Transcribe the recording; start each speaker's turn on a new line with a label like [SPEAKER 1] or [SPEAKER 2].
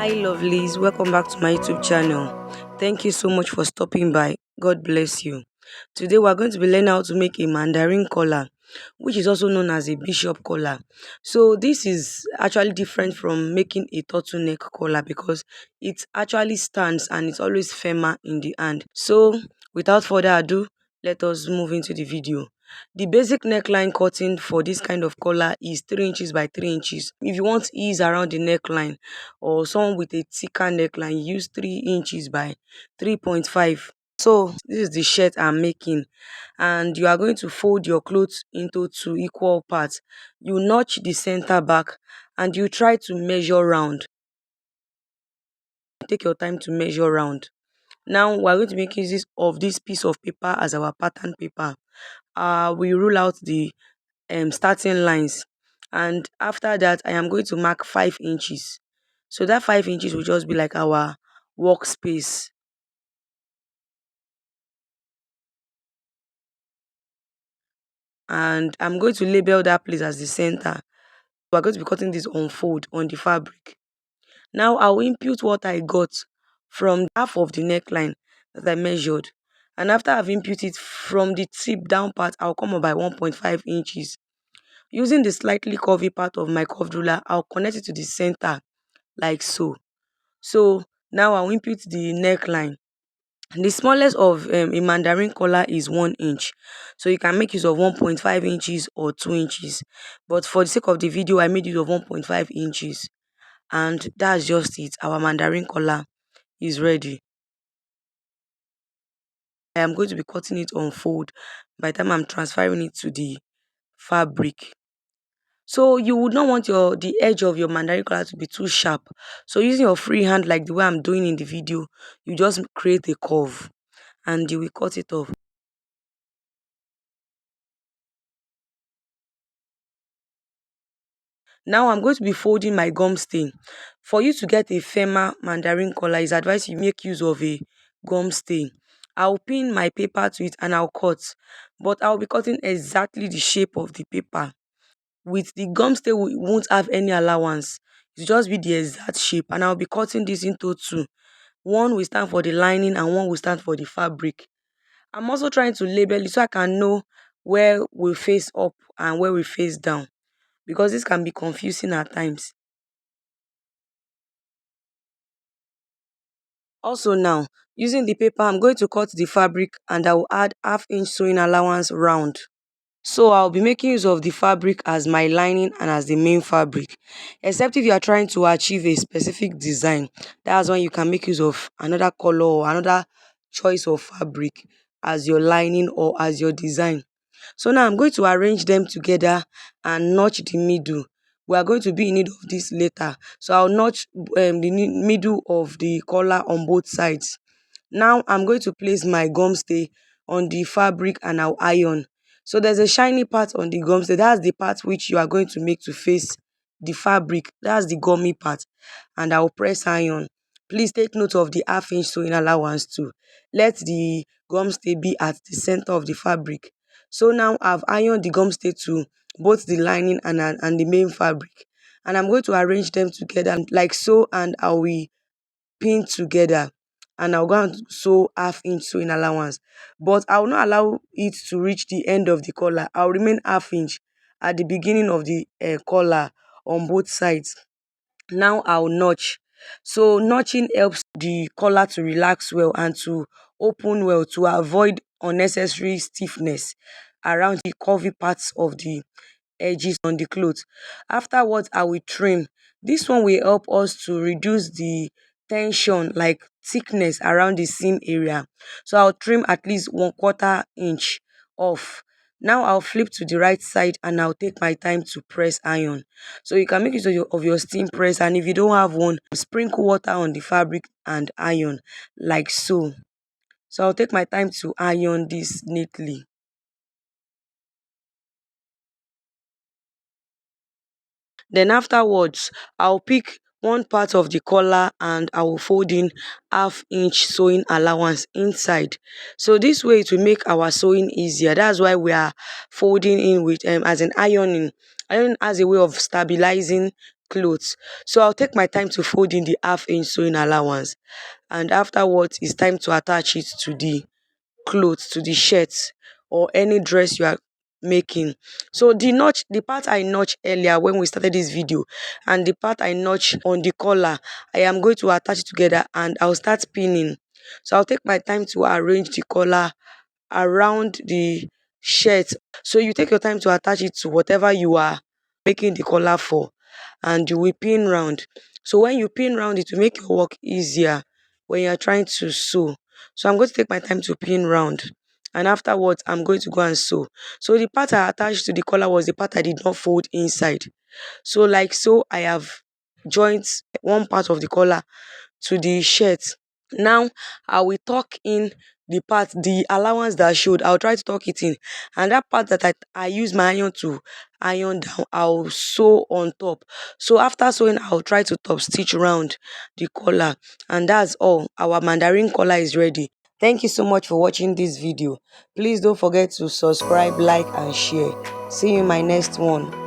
[SPEAKER 1] Hi, lovelies. Welcome back to my YouTube channel. Thank you so much for stopping by. God bless you. Today, we're going to be learning how to make a mandarin collar, which is also known as a bishop collar. So, this is actually different from making a turtleneck collar because it actually stands and it's always firmer in the hand. So, without further ado, let us move into the video. The basic neckline cutting for this kind of collar is 3 inches by 3 inches. If you want ease around the neckline, or someone with a thicker neckline, use 3 inches by 3.5. So this is the shirt I'm making, and you are going to fold your clothes into 2 equal parts. You notch the center back and you try to measure round. Take your time to measure round. Now we're going to make use of this piece of paper as our pattern paper. We rule out the starting lines, and after that I am going to mark 5 inches. So that 5 inches will just be like our workspace, and I'm going to label that place as the center. We're going to be cutting this on fold on the fabric. Now I'll impute what I got from half of the neckline that I measured, and after I've imputed from the tip down part, I'll come up by 1.5 inches. Using the slightly curvy part of my curved ruler, I'll connect it to the center like so. So now I'll impute the neckline. The smallest of a mandarin collar is 1 inch, so you can make use of 1.5 inches or 2 inches, but for the sake of the video I made use of 1.5 inches, and that's just it. Our mandarin collar is ready. I am going to be cutting it on fold by the time I'm transferring it to the fabric. So you would not want the edge of your mandarin collar to be too sharp, so using your free hand like the way I'm doing in the video, you just create a curve and you will cut it off. Now I'm going to be folding my gum stain. For you to get a firmer mandarin collar, it's advised you make use of a gum stain. I'll pin my paper to it and I'll cut, but I'll be cutting exactly the shape of the paper. With the gum stain, we won't have any allowance. It'll just be the exact shape, and I'll be cutting this into two. One will stand for the lining and one will stand for the fabric. I'm also trying to label it so I can know where we face up and where we face down, because this can be confusing at times. Also now, using the paper, I'm going to cut the fabric and I will add half-inch sewing allowance round. So I'll be making use of the fabric as my lining and as the main fabric, except if you are trying to achieve a specific design. That's when you can make use of another color or another choice of fabric as your lining or as your design. So now I'm going to arrange them together and notch the middle. We are going to be in need of this later, so I'll notch the middle of the collar on both sides. Now I'm going to place my gum stay on the fabric and I'll iron. So there's a shiny part on the gum stay. That's the part which you are going to make to face the fabric. That's the gummy part, and I'll press iron. Please take note of the half-inch sewing allowance too. Let the gum stay be at the center of the fabric. So now I've ironed the gum stay to both the lining and the main fabric, and I'm going to arrange them together like so, and I will pin together, and I'll go and sew half-inch sewing allowance, but I will not allow it to reach the end of the collar. I'll remain half-inch at the beginning of the collar on both sides. Now I'll notch. So notching helps the collar to relax well and to open well to avoid unnecessary stiffness around the curvy parts of the edges on the cloth. Afterwards, I will trim. This one will help us to reduce the tension, like thickness around the seam area. So I'll trim at least 1/4 inch off. Now I'll flip to the right side and I'll take my time to press iron. So you can make use of your steam press, and if you don't have one, sprinkle water on the fabric and iron like so. So I'll take my time to iron this neatly. Then afterwards, I'll pick one part of the collar and I will fold in half-inch sewing allowance inside. So this way it will make our sewing easier. That's why we are folding in with as an ironing. Ironing as a way of stabilizing clothes. So I'll take my time to fold in the half-inch sewing allowance, and afterwards it's time to attach it to the clothes, to the shirt or any dress you are making. So the part I notched earlier when we started this video, and the part I notched on the collar, I am going to attach it together and I'll start pinning. So I'll take my time to arrange the collar around the shirt. So you take your time to attach it to whatever you are making the collar for, and you will pin round. So when you pin round, it will make your work easier when you are trying to sew. So I'm going to take my time to pin round, and afterwards I'm going to go and sew. So the part I attached to the collar was the part I did not fold inside. So like so, I have joined one part of the collar to the shirt. Now I will tuck in the allowance that showed. I'll try to tuck it in, and that part that I use my iron to iron down, I'll sew on top. So after sewing, I'll try to top stitch around the collar, and that's all. Our mandarin collar is ready. Thank you so much for watching this video. Please don't forget to subscribe, like and share. See you in my next one.